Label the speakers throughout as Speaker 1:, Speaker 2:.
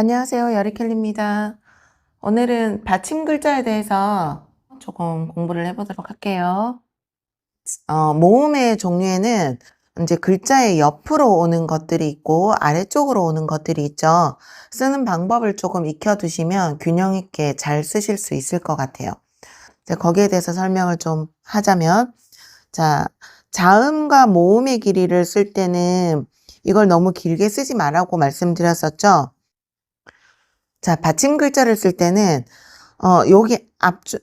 Speaker 1: 안녕하세요. 여리켈리입니다. 오늘은 받침 글자에 대해서 조금 공부를 해보도록 할게요. 모음의 종류에는 이제 글자의 옆으로 오는 것들이 있고 아래쪽으로 오는 것들이 있죠. 쓰는 방법을 조금 익혀두시면 균형 있게 잘 쓰실 수 있을 것 같아요. 이제 거기에 대해서 설명을 좀 하자면, 자, 자음과 모음의 길이를 쓸 때는 이걸 너무 길게 쓰지 말라고 말씀드렸었죠. 자, 받침 글자를 쓸 때는 여기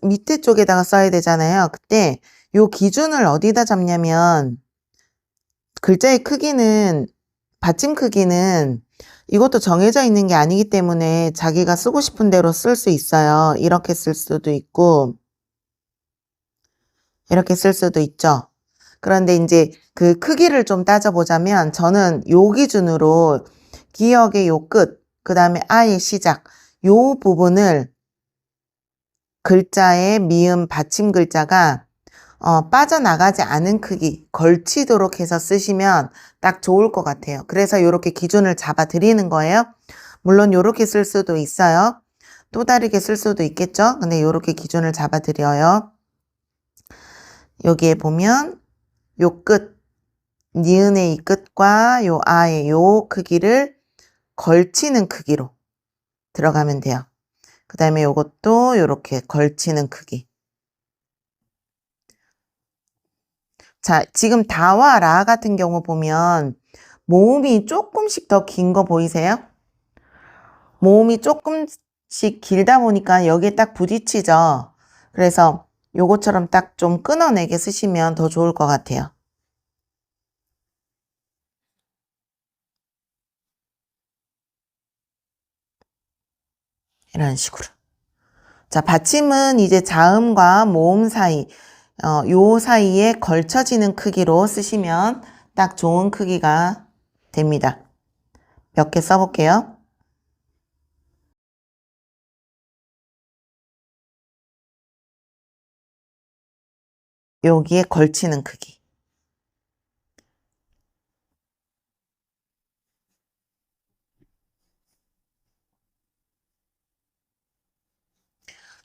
Speaker 1: 밑에 쪽에다가 써야 되잖아요. 그때 요 기준을 어디다 잡냐면, 글자의 크기는, 받침 크기는 이것도 정해져 있는 게 아니기 때문에 자기가 쓰고 싶은 대로 쓸 수 있어요. 이렇게 쓸 수도 있고 이렇게 쓸 수도 있죠. 그런데 이제 그 크기를 좀 따져보자면, 저는 요 기준으로 기역의 요 끝, 그 다음에 아의 시작, 요 부분을 글자의 미음 받침 글자가 빠져나가지 않은 크기, 걸치도록 해서 쓰시면 딱 좋을 것 같아요. 그래서 이렇게 기준을 잡아 드리는 거예요. 물론 이렇게 쓸 수도 있어요. 또 다르게 쓸 수도 있겠죠. 근데 이렇게 기준을 잡아 드려요. 여기에 보면 요 끝, 니은의 이 끝과 요 아의 요 크기를 걸치는 크기로 들어가면 돼요. 그 다음에 요것도 이렇게 걸치는 크기. 자, 지금 다와 라 같은 경우 보면 모음이 조금씩 더 긴 거 보이세요? 모음이 조금씩 길다 보니까 여기에 딱 부딪히죠. 그래서 요것처럼 딱 좀 끊어내게 쓰시면 더 좋을 것 같아요. 이런 식으로. 자, 받침은 이제 자음과 모음 사이, 요 사이에 걸쳐지는 크기로 쓰시면 딱 좋은 크기가 됩니다. 몇 개 써볼게요. 여기에 걸치는 크기.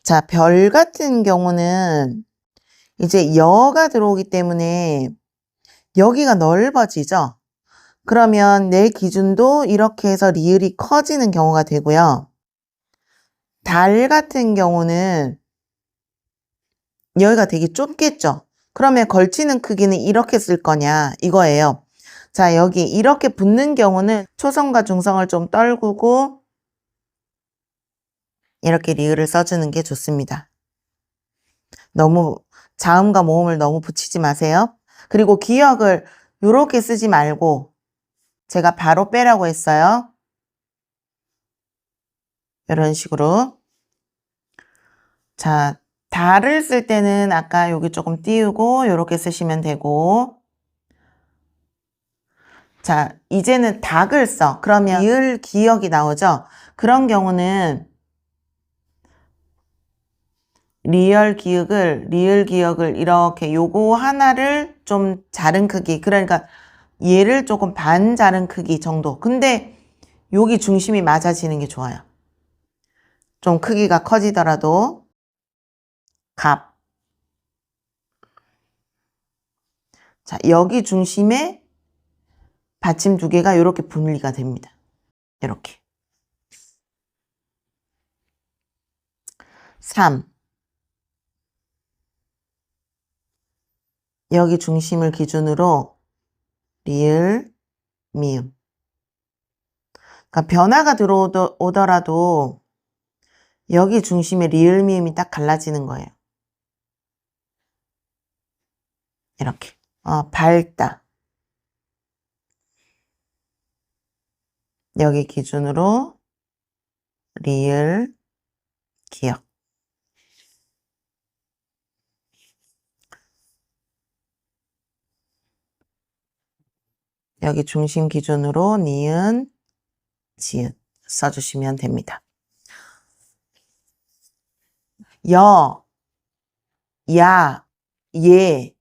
Speaker 1: 자, 별 같은 경우는 이제 여가 들어오기 때문에 여기가 넓어지죠. 그러면 내 기준도 이렇게 해서 리을이 커지는 경우가 되고요. 달 같은 경우는 여기가 되게 좁겠죠. 그러면 걸치는 크기는 이렇게 쓸 거냐 이거예요. 자, 여기 이렇게 붙는 경우는 초성과 중성을 좀 떨구고 이렇게 리을을 써주는 게 좋습니다. 너무 자음과 모음을 너무 붙이지 마세요. 그리고 기역을 이렇게 쓰지 말고 제가 바로 빼라고 했어요. 이런 식으로. 자, 달을 쓸 때는 아까 여기 조금 띄우고 이렇게 쓰시면 되고, 자, 이제는 닭을 써. 그러면 리을 기역이 나오죠. 그런 경우는 리을 기역을 이렇게 요거 하나를 좀 작은 크기, 그러니까 얘를 조금 반 작은 크기 정도. 근데 여기 중심이 맞아지는 게 좋아요. 좀 크기가 커지더라도. 갑. 자, 여기 중심에 받침 두 개가 이렇게 분리가 됩니다. 이렇게. 3. 여기 중심을 기준으로 리을, 미음. 그러니까 변화가 들어오더라도 여기 중심에 리을, 미음이 딱 갈라지는 거예요. 이렇게. 밝다. 여기 기준으로 리을, 기역. 여기 중심 기준으로 니은, 지읒 써주시면 됩니다. 여, 야, 예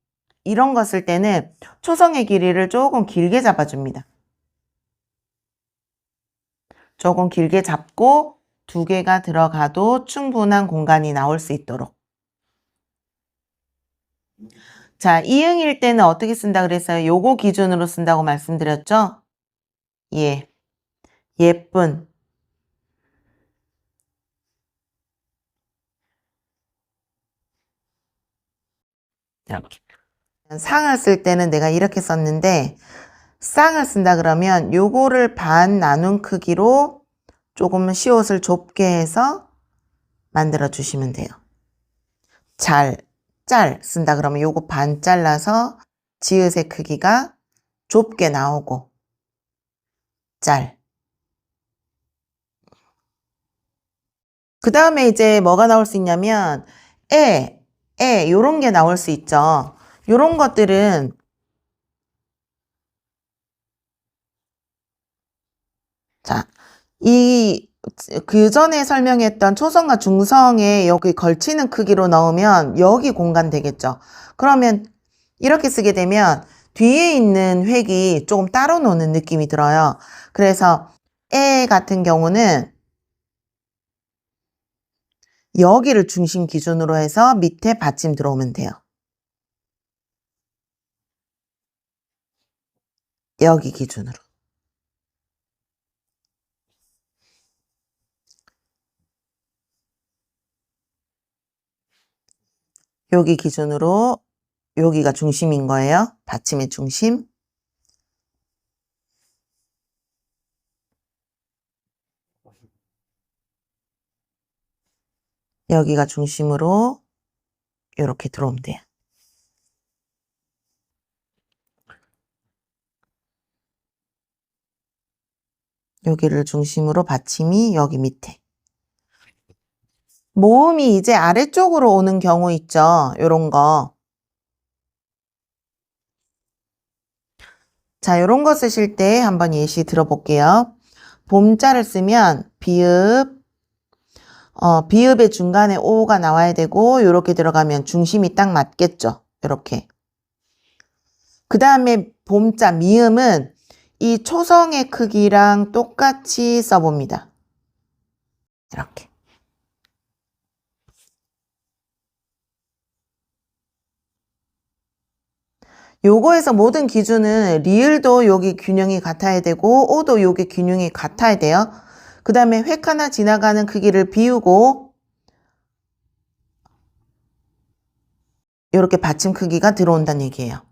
Speaker 1: 이런 거 쓸 때는 초성의 길이를 조금 길게 잡아줍니다. 조금 길게 잡고 2개가 들어가도 충분한 공간이 나올 수 있도록. 자, 이응일 때는 어떻게 쓴다 그랬어요? 요거 기준으로 쓴다고 말씀드렸죠? 예. 예쁜. 이렇게. 상을 쓸 때는 내가 이렇게 썼는데 쌍을 쓴다 그러면 요거를 반 나눈 크기로 조금 시옷을 좁게 해서 만들어 주시면 돼요. 짤 쓴다 그러면 요거 반 잘라서 지읒의 크기가 좁게 나오고 짤. 그 다음에 이제 뭐가 나올 수 있냐면 요런 게 나올 수 있죠. 요런 것들은 자, 그 전에 설명했던 초성과 중성에 여기 걸치는 크기로 넣으면 여기 공간 되겠죠. 그러면 이렇게 쓰게 되면 뒤에 있는 획이 조금 따로 노는 느낌이 들어요. 그래서 같은 경우는 여기를 중심 기준으로 해서 밑에 받침 들어오면 돼요. 여기 기준으로. 여기 기준으로 여기가 중심인 거예요. 받침의 중심. 여기가 중심으로 이렇게 들어오면 돼요. 여기를 중심으로 받침이 여기 밑에. 모음이 이제 아래쪽으로 오는 경우 있죠. 요런 거. 자, 요런 거 쓰실 때 한번 예시 들어볼게요. 봄자를 쓰면 비읍, 비읍의 중간에 오가 나와야 되고 요렇게 들어가면 중심이 딱 맞겠죠. 요렇게. 그 다음에 봄자 미음은 이 초성의 크기랑 똑같이 써봅니다. 이렇게. 요거에서 모든 기준은 리을도 여기 균형이 같아야 되고 오도 여기 균형이 같아야 돼요. 그 다음에 획 하나 지나가는 크기를 비우고 이렇게 받침 크기가 들어온다는 얘기예요.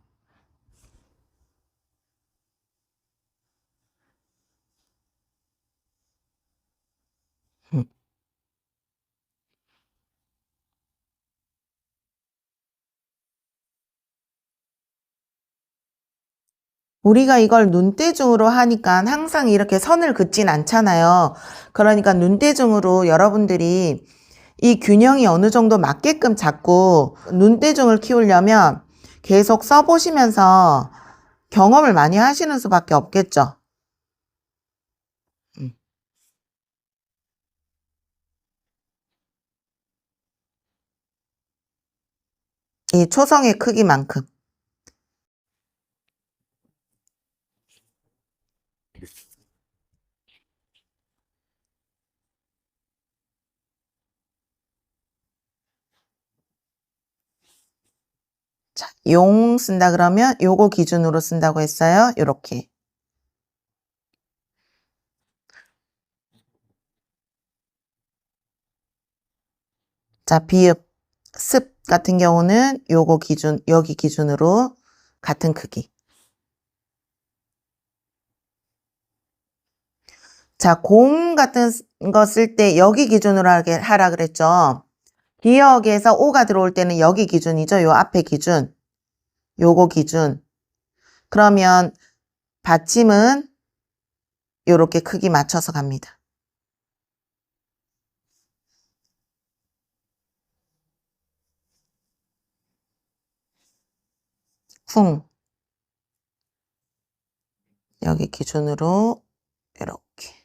Speaker 1: 우리가 이걸 눈대중으로 하니까 항상 이렇게 선을 긋진 않잖아요. 그러니까 눈대중으로 여러분들이 이 균형이 어느 정도 맞게끔 자꾸 눈대중을 키우려면 계속 써보시면서 경험을 많이 하시는 수밖에 없겠죠. 이 초성의 크기만큼. 자, 용 쓴다 그러면 요거 기준으로 쓴다고 했어요. 요렇게. 자, 비읍, 습 같은 경우는 요거 기준, 여기 기준으로 같은 크기. 자, 공 같은 거 쓸 때 여기 기준으로 하라 그랬죠. 기역에서 오가 들어올 때는 여기 기준이죠. 요 앞에 기준. 요거 기준. 그러면 받침은 요렇게 크기 맞춰서 갑니다. 쿵. 여기 기준으로 이렇게.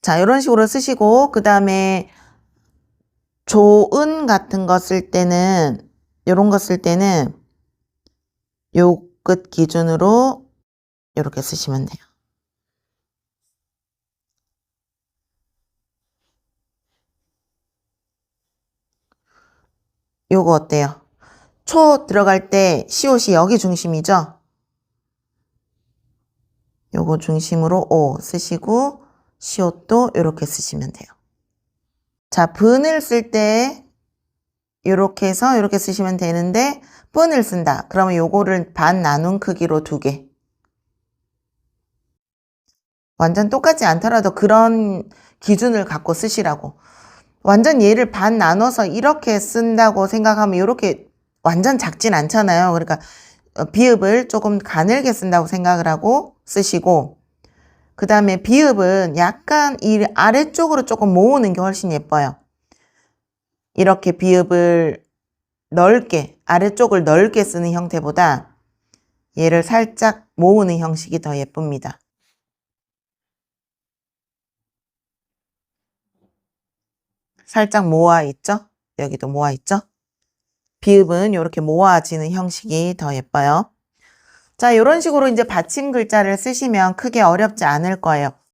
Speaker 1: 자, 이런 식으로 쓰시고 그 다음에 조은 같은 거 쓸 때는 요런 거 쓸 때는 요 끝 기준으로 이렇게 쓰시면 돼요. 요거 어때요? 초 들어갈 때 시옷이 여기 중심이죠? 요거 중심으로 오 쓰시고 시옷도 이렇게 쓰시면 돼요. 자, 분을 쓸 때 이렇게 해서 이렇게 쓰시면 되는데 분을 쓴다. 그러면 요거를 반 나눈 크기로 2개. 완전 똑같지 않더라도 그런 기준을 갖고 쓰시라고. 완전 얘를 반 나눠서 이렇게 쓴다고 생각하면 이렇게 완전 작진 않잖아요. 그러니까 비읍을 조금 가늘게 쓴다고 생각을 하고 쓰시고, 그 다음에 비읍은 약간 이 아래쪽으로 조금 모으는 게 훨씬 예뻐요. 이렇게 비읍을 넓게, 아래쪽을 넓게 쓰는 형태보다 얘를 살짝 모으는 형식이 더 예쁩니다. 살짝 모아 있죠? 여기도 모아 있죠? 비읍은 이렇게 모아지는 형식이 더 예뻐요. 자, 이런 식으로 이제 받침 글자를 쓰시면 크게 어렵지 않을 거예요.